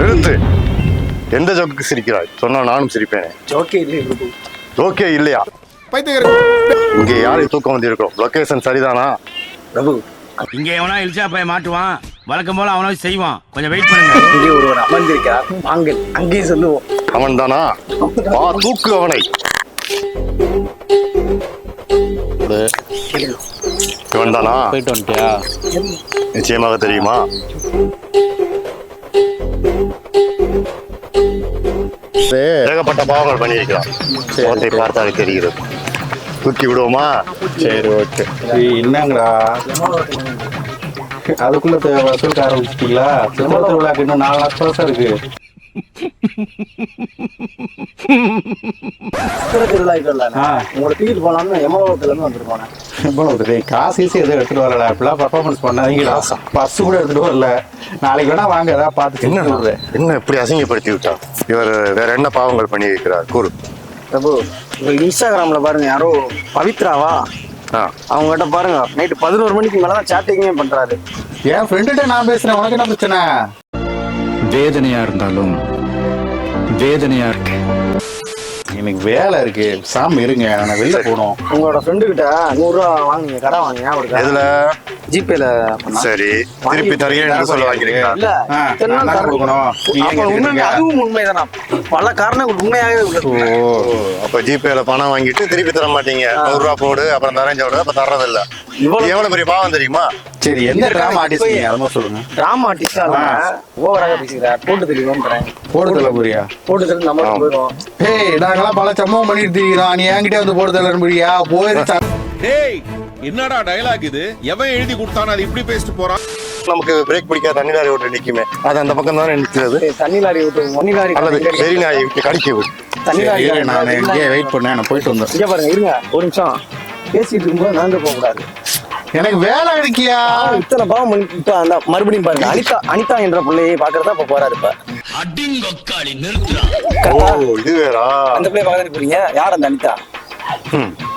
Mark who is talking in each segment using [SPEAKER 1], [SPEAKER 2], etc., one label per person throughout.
[SPEAKER 1] நிறுத்து. எந்த ஜோக்கு சிரிக்கிறாய்? சொன்னா நானும் சிரிப்பேன்.
[SPEAKER 2] ஜோக்கே இல்லை.
[SPEAKER 1] ஜோக்கே இல்லையா? இங்க யாரை தூக்கம் வந்து இருக்கோம்? லொகேஷன் சரிதானா?
[SPEAKER 2] பிரபு,
[SPEAKER 3] இங்க எவனா இழிச்சா போய் மாட்டுவான். வழக்கம் போல அவனாவது செய்வான். கொஞ்சம் வெயிட் பண்ணுங்க.
[SPEAKER 2] இங்கே ஒருவர் அமர்ந்திருக்கிறார். வாங்கள் அங்கேயே சொல்லுவோம்.
[SPEAKER 1] அவன் தானா? வா, தூக்கு அவனை. இவன் தானா?
[SPEAKER 4] போயிட்டு வந்துட்டியா?
[SPEAKER 1] நிச்சயமாக தெரியுமா? ஏகப்பட்ட பாவங்கள் பண்ணியிருக்கிறான். முகத்தை பார்த்தாலே தெரிகிறது. தூக்கி விடுவோமா?
[SPEAKER 4] சரி, ஓகே. என்னங்கடா அதுக்குள்ள வசூலுக்கு ஆரம்பிச்சிட்டீங்களா? திருமண விழாக்கு இன்னும் 4 நாள் இருக்கு.
[SPEAKER 2] உங்களை தூக்கிட்டு போனாலும் எமலோகத்துல இருந்து வந்துட்டு போனேன்.
[SPEAKER 4] காசு ஈஸி எதுவும் எடுத்துட்டு வரல. இப்பெல்லாம் பர்ஃபார்மன்ஸ் பண்ணாதீங்களா? பர்ஸ் கூட எடுத்துட்டு வரல. நாளைக்கு வேணா வாங்க, ஏதாவது பார்த்து
[SPEAKER 1] என்ன இப்படி அசிங்கப்படுத்தி விட்டா? இவர் வேற என்ன பாவங்கள் பண்ணி இருக்கிறார் கூறு.
[SPEAKER 2] பிரபு, இன்ஸ்டாகிராம்ல பாருங்க, யாரோ பவித்ராவா அவங்க கிட்ட பாருங்க, நைட்டு 11 மணிக்கு மேலதான் சாட்டிங்கே பண்றாரு.
[SPEAKER 4] என் ஃப்ரெண்டுகிட்ட நான் பேசுறேன், உனக்கு என்ன பிரச்சனை?
[SPEAKER 5] வேதனையா இருந்தாலும் வேதனையா இருக்கு.
[SPEAKER 4] எனக்கு வேலை இருக்கு, சாமி இருங்க, நான் வெளில போகணும்.
[SPEAKER 2] உங்களோட ஃப்ரெண்டு கிட்ட 100 ரூபா வாங்குங்க, கடை வாங்க. அவருக்கு
[SPEAKER 1] எதுல?
[SPEAKER 2] ஜிபேல.
[SPEAKER 1] சரி, திருப்பி தரீங்கன்னு சொல்ல வாங்கிறீங்களா?
[SPEAKER 2] இல்ல,
[SPEAKER 4] கொடுக்கணும்.
[SPEAKER 2] அதுவும் உண்மைதானா? பல காரணங்கள் உண்மையாகவே உள்ளது.
[SPEAKER 1] அப்ப ஜிபேல பணம் வாங்கிட்டு திருப்பி தர மாட்டீங்க. 100 ரூபா போடு, அப்புறம் தரேன் சொல்றது, அப்ப தர்றது இல்ல. எவ்வளவு பெரிய பாவம் தெரியுமா?
[SPEAKER 4] சரி, எந்த டிராமா ஆர்டிஸ்ட் அதமா சொல்லுங்க.
[SPEAKER 2] டிராமா ஆர்டிஸ்டா ஓவராக பேசுகிறார். போட்டு தெரியும்
[SPEAKER 4] போட்டு தள்ள புரியா?
[SPEAKER 2] போட்டு தெரியும் நம்ம போயிடும்.
[SPEAKER 4] ஏய், நாங்கெல்லாம் பல சம்பவம் பண்ணிட்டு இருக்கிறோம். நீ என்கிட்ட வந்து போட்டு தள்ள புரியா? போயிரு.
[SPEAKER 6] டேய், என்னடா டயலாக் இது? எவன் எழுதி கொடுத்தானே அது இப்படி பேசிட்டு போறான்?
[SPEAKER 1] நமக்கு பிரேக் பிடிக்காத தண்ணி லாரி ஓட்டு நிக்குமே, அது அந்த பக்கம் தானே நிக்கிறது.
[SPEAKER 2] தண்ணி லாரி விட்டு மணி லாரி
[SPEAKER 1] அல்லது சரி நாய் விட்டு கடிக்க விடு.
[SPEAKER 2] தண்ணி லாரி.
[SPEAKER 4] நான் எங்கேயே வெயிட் பண்ணேன், நான் போயிட்டு வந்தேன்.
[SPEAKER 2] இங்க பாருங்க, இருங்க ஒரு நிமிஷம். பேசிட்டு இருக்கும்போது நாங்க போக கூடாது.
[SPEAKER 4] எனக்கு வேலை இருக்கியா?
[SPEAKER 2] இத்தனை பாவம் பண்ணிட்டு இப்ப அந்த மறுபடியும் பாருங்க, அனிதா என்ற பிள்ளையை பாக்குறதா இப்ப போறாரு. இப்ப
[SPEAKER 1] இது வேறா?
[SPEAKER 2] அந்த பிள்ளைய பாக்க போறீங்க. யார் அந்த அனிதா?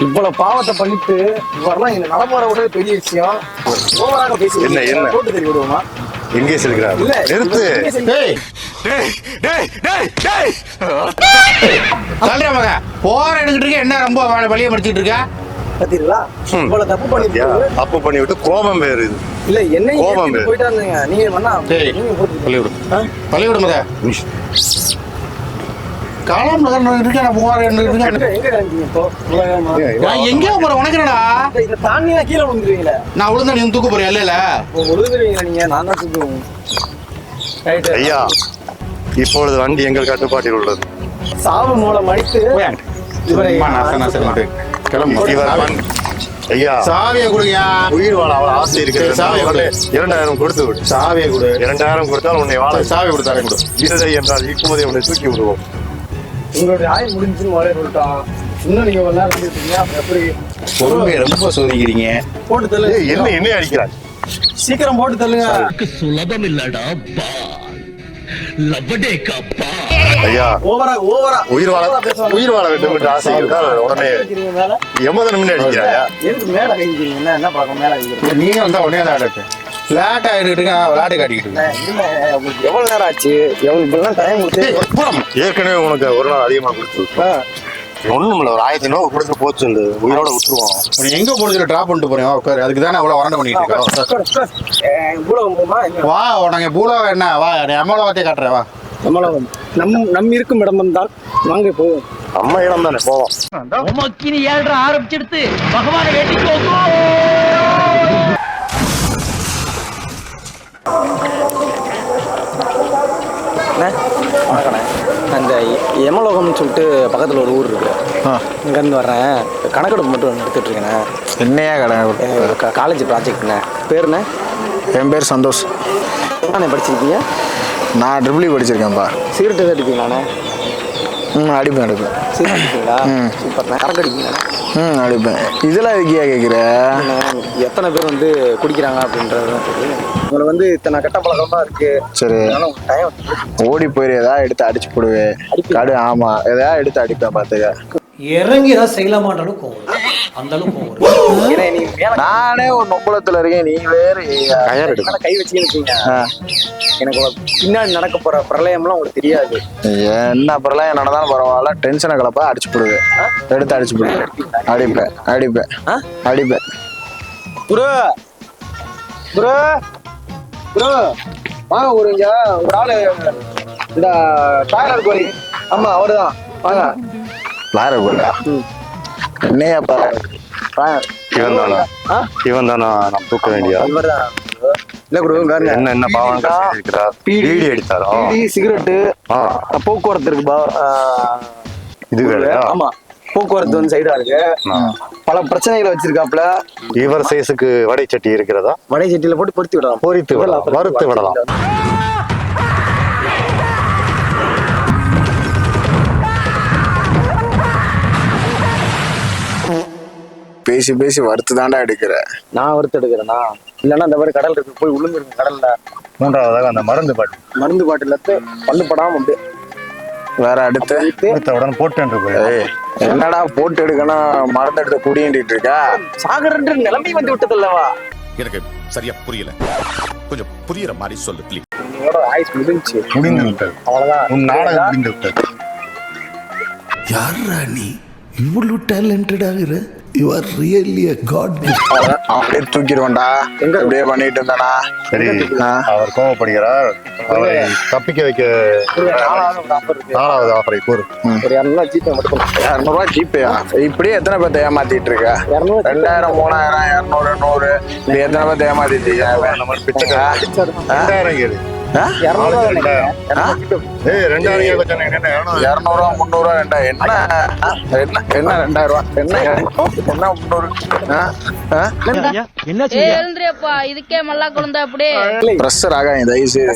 [SPEAKER 2] இவ்வளவு பாவத்தை பண்ணிட்டு இவரெல்லாம் இந்த நடைமுறை விட பெரிய விஷயம். ஓவராக பேசி
[SPEAKER 1] என்ன
[SPEAKER 2] போட்டு தெரிய விடுவோமா?
[SPEAKER 1] எங்கே செல்கிறார்? நிறுத்து.
[SPEAKER 4] போற எடுக்கிட்டு இருக்க, என்ன ரொம்ப வழியை படிச்சுட்டு இருக்க?
[SPEAKER 2] பாத்தீங்களா? இவ்வளவு தப்பு பண்ணிட்டு
[SPEAKER 1] தப்பு பண்ணி விட்டு கோபம் வேறு. இது
[SPEAKER 2] இல்ல, என்ன
[SPEAKER 1] கோபம் வேறு.
[SPEAKER 2] போயிட்டா இருந்தீங்க நீங்க வேணா
[SPEAKER 4] பள்ளிவிடு பள்ளிவிடு காலம் இருக்க. நான் போறேன்.
[SPEAKER 2] எங்க இறங்கிங்க இப்போ?
[SPEAKER 4] எங்கேயோ போறேன், உனக்கு என்னடா?
[SPEAKER 2] இதை தாண்டினா கீழே விழுந்துருவீங்களே.
[SPEAKER 4] நான் விழுந்தா நீ தூக்க போறியா? இல்ல
[SPEAKER 2] விழுந்துருவீங்களா நீங்க? நான் தான் தூக்குவேன்.
[SPEAKER 1] ஐயா, இப்பொழுது வண்டி எங்கள் கட்டுப்பாட்டில் உள்ளது.
[SPEAKER 2] சாவு மூலம் அடித்து
[SPEAKER 1] ஐயா,
[SPEAKER 4] சாவியை கொடுங்க.
[SPEAKER 1] உயிர் வாழ அவ்வளவு ஆசை இருக்கிறது. 2000 கொடுத்து விடு.
[SPEAKER 4] சாவியை கொடு.
[SPEAKER 1] 2000 கொடுத்தால் உன்னை வாழ.
[SPEAKER 4] சாவி கொடுத்தாரு கொடு.
[SPEAKER 1] இல்லை என்றால் இப்போதே உன்னை தூக்கி விடுவோம்.
[SPEAKER 2] உங்களுடைய ஆயுள் முடிஞ்சுன்னு முதலே சொல்லிட்டான். இன்னும் நீங்க ஒரு நேரம் இருக்கீங்க. எப்படி
[SPEAKER 4] பொறுமையை ரொம்ப சோதிக்கிறீங்க?
[SPEAKER 2] போட்டு தள்ளு.
[SPEAKER 1] என்ன அடிக்கிறார்?
[SPEAKER 2] சீக்கிரம் போட்டு தள்ளுங்க.
[SPEAKER 5] சுலபம் இல்லடா பா, லபடே கப்பா.
[SPEAKER 1] ஐயா,
[SPEAKER 2] ஓவரா
[SPEAKER 1] உயிர் வாழ வேண்டும் என்று ஆசை இருந்தால் உடனே எமதனம் அடிக்கிறாயா?
[SPEAKER 2] எதுக்கு மேல கைக்கிறீங்க? என்ன பார்க்க மேல கைக்கிறீங்க?
[SPEAKER 4] நீங்க வந்தா உடனே தான் இருக்கு. லேட் ஆகிட்டு விளையாட்டு காட்டிக்கிட்டு
[SPEAKER 2] இல்ல, உங்களுக்கு எவ்வளவு நேரம் ஆச்சு? இப்பெல்லாம் டைம் கொடுத்து
[SPEAKER 1] ஏற்கனவே உனக்கு ஒரு நாள் அதிகமா கொடுத்து ஒண்ணும் இல்ல, ஒரு 1000 ரூபா கொடுத்து போச்சு. உயிரோட விட்டுருவோம்.
[SPEAKER 4] எங்க போடுறது டிராப் பண்ணிட்டு போறேன். உட்காரு. அதுக்கு தானே அவ்வளவு வறண்ட பண்ணிட்டு இருக்கோம். வா, உனக்கு பூலோகம் என்ன? வா, அம்மலோகத்தை காட்டுறேன். வா,
[SPEAKER 2] அம்மலோகம் நம் இருக்கும் இடம் தான். வாங்க போவோம்.
[SPEAKER 1] அம்மா இடம் தானே, போவோம்.
[SPEAKER 3] உமக்கினி 7 ஆரம்பிச்செடுத்து பகவானை வேண்டிக்கோங்க.
[SPEAKER 2] அந்த யமலோகம்னு சொல்லிட்டு பக்கத்தில் ஒரு ஊர் இருக்கு. இங்கேருந்து வர்றேன். கணக்கெடுப்பு மட்டும் எடுத்துட்டு இருக்கேண்ணே.
[SPEAKER 4] என்னையா கடை?
[SPEAKER 2] காலேஜ் ப்ராஜெக்ட்ண்ணே. பேருண்ணே?
[SPEAKER 4] என் பேர் சந்தோஷ்.
[SPEAKER 2] என்ன படிச்சிருக்கீங்க?
[SPEAKER 4] நான் ட்ரிபிள் படிச்சிருக்கேன்ப்பா.
[SPEAKER 2] சிகரெட் எதாவது அடிப்பீங்களாண்ணே?
[SPEAKER 4] அடிப்பேன்.
[SPEAKER 2] சிகரெட் அடிப்பீங்களா? சூப்பர்ண்ணே. கணக்கு அடிப்பீங்கண்ணே?
[SPEAKER 4] அடிப்பேன். இதெல்லாம் எதுக்கியா கேட்குற?
[SPEAKER 2] எத்தனை பேர் வந்து குடிக்கிறாங்க அப்படின்றது உங்களுக்கு வந்து இத்தனை கெட்ட பழக்கமாக இருக்கு.
[SPEAKER 4] சரி, ஓடி போயிரு. எதாவது எடுத்து அடிச்சு போடுவேன். காடு. ஆமா, எதாவது எடுத்து அடிப்பேன். பார்த்துக்க.
[SPEAKER 7] இறங்கி ஏதாவது செய்யலாமான்ற அளவுக்கு கோவம் வருது. அந்த அளவுக்கு கோவம் வருது.
[SPEAKER 2] ஏன்னா நீ மேல
[SPEAKER 4] நானே ஒரு நொம்பலத்துல இருக்கேன், நீ வேற
[SPEAKER 1] கயர் எடுக்கும்.
[SPEAKER 2] மேல கை வச்சுக்கிட்டு எனக்கு பின்னாடி நடக்க போற பிரளயம்லாம் உங்களுக்கு தெரியாது.
[SPEAKER 4] என்ன பிரளயம் நடந்தாலும் பரவாயில்ல, டென்ஷனை கலப்பா அடிச்சு போடுது, எடுத்து அடிச்சு போடுது, அடிப்பேன் அடிப்பேன் அடிப்பேன்.
[SPEAKER 2] ப்ரோ ப்ரோ ப்ரோ வாங்க ஒரு ஆளு இந்த பாயலர் கோழி. ஆமா அவருதான் வாங்க.
[SPEAKER 4] லார போல என்னையா
[SPEAKER 1] இவன் தானா நான் தூக்க வேண்டியா?
[SPEAKER 2] இவர்தான் இல்ல குரு
[SPEAKER 1] என்ன பாவம் இருக்கிறார்? பீடி அடித்தாரோ?
[SPEAKER 2] சிகரெட்டு போக்குவரத்து இருக்கு
[SPEAKER 1] இது வேறயா?
[SPEAKER 2] ஆமா போக்குவரத்து வந்து சைடா இருக்கு. பல பிரச்சனைகளை வச்சிருக்காப்ல.
[SPEAKER 1] இவர் சைஸுக்கு வடை சட்டி இருக்கிறதா?
[SPEAKER 2] வடை சட்டியில போட்டு பொருத்தி விடலாம்,
[SPEAKER 1] பொரித்து விடலாம், வறுத்து விடலாம்.
[SPEAKER 4] பேசி பேசி வறுத்து தாண்டா எடுக்கிற.
[SPEAKER 2] நான் வறுத்து எடுக்கிறேன்னா இல்லைன்னா இந்த மாதிரி கடல் இருக்கு, போய் விழுந்துருக்கு கடல்ல.
[SPEAKER 1] மூன்றாவதாக அந்த மருந்து பாட்டு
[SPEAKER 2] மருந்து பாட்டில பல்லு படாம அப்படியே
[SPEAKER 4] வேற அடுத்து
[SPEAKER 1] உடனே போட்டு
[SPEAKER 4] என்னடா போட்டு எடுக்கணும், மருந்து எடுத்து குடியிட்டு இருக்கா?
[SPEAKER 2] சாகரன்ற நிலைமை வந்து விட்டது இல்லவா?
[SPEAKER 8] எனக்கு சரியா புரியல, கொஞ்சம் புரியுற மாதிரி சொல்லு ப்ளீஸ்.
[SPEAKER 2] உன்னோட ஆயுஸ் முடிஞ்சு
[SPEAKER 1] முடிந்து விட்டது.
[SPEAKER 2] அவ்வளவுதான்.
[SPEAKER 1] உன் நாடகம் முடிந்து விட்டது.
[SPEAKER 9] யாரா நீ இவ்வளவு டேலண்டட் ஆகுற? You are really a god gift.
[SPEAKER 4] அப்படியே தூக்கிடுவேன்டா. எங்க அப்படியே பண்ணிட்டு இருந்தானா?
[SPEAKER 1] சரி, அவர் கோவப்படுகிறார். அவரை தப்பிக்க வைக்க நாலாவது ஆஃபரை கூறு.
[SPEAKER 2] ஒரு 200 ஜிபே மட்டும்
[SPEAKER 4] 200 ஜிபேயா? இப்படியே எத்தனை பேர்த்த ஏமாத்திட்டு இருக்க? 2000 3000 200 100 இப்படி எத்தனை பேர்த்த ஏமாத்திட்டு இருக்க?
[SPEAKER 1] நம்ம பிச்சைக்காரன் 2000 கேளு.
[SPEAKER 2] 200
[SPEAKER 1] ஏய் 2000 கேளு கொஞ்சம் என்ன
[SPEAKER 4] 200 300 என்ன என்ன என்ன 2000 என்ன என்ன 300?
[SPEAKER 10] எழுந்திரியப்பா இதுக்கே மல்லா குழந்தை அப்படியே
[SPEAKER 4] பிரஷர் ஆகாங்க தயவு செய்து.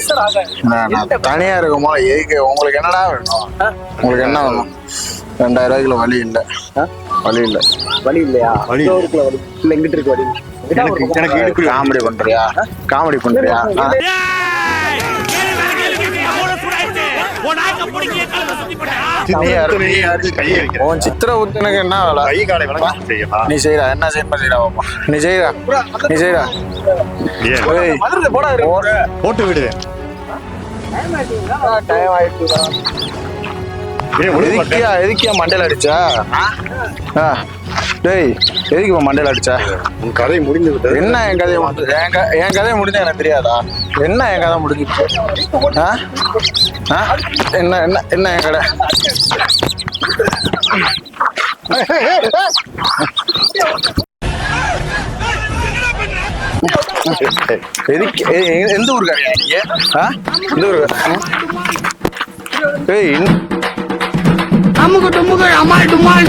[SPEAKER 4] நான் தனியா இருக்கும் போது எதுக்கு? உங்களுக்கு என்னடா வேணும்? உங்களுக்கு என்ன வேணும்? 2000 ரூபாய்க்குள்ள வழி இல்ல, வழி இல்ல,
[SPEAKER 2] வழி இல்லையா?
[SPEAKER 1] வழி
[SPEAKER 2] இருக்குல்ல வழி இல்ல, எங்கிட்ட இருக்கு வழி.
[SPEAKER 1] எனக்கு இடுப்பு
[SPEAKER 4] காமெடி பண்றியா? காமெடி பண்றியா? உன் சித்திர உத்தனுக்கு என்ன வேலை?
[SPEAKER 1] கை காலை வணக்கம் செய்யலாம்.
[SPEAKER 4] நீ செய்யறா என்ன செய்யறா பாப்பா? நீ செய்யறா, நீ செய்யறா. ஏய்,
[SPEAKER 1] போட்டு விடு.
[SPEAKER 2] டைம் ஆயிடுச்சு.
[SPEAKER 4] எதுக்கியா மண்டையில அடிச்சா? டேய் எதுக்கு மண்டையில அடிச்சா?
[SPEAKER 1] உன் கதை முடிந்து விட்டது.
[SPEAKER 4] என்ன என் கதையை முடிஞ்சு? என் கதையை முடிஞ்சா எனக்கு தெரியாதா? என்ன என் கதை முடிஞ்சிச்சு? என்ன என்ன என்ன என் கதை? எதுக்கு எந்த ஊருக்காரியா நீங்க? எந்த ஊருக்காரி? ஏய்
[SPEAKER 3] அம்முக்கு டும்முக்கு அம்மாள் டும்மாள்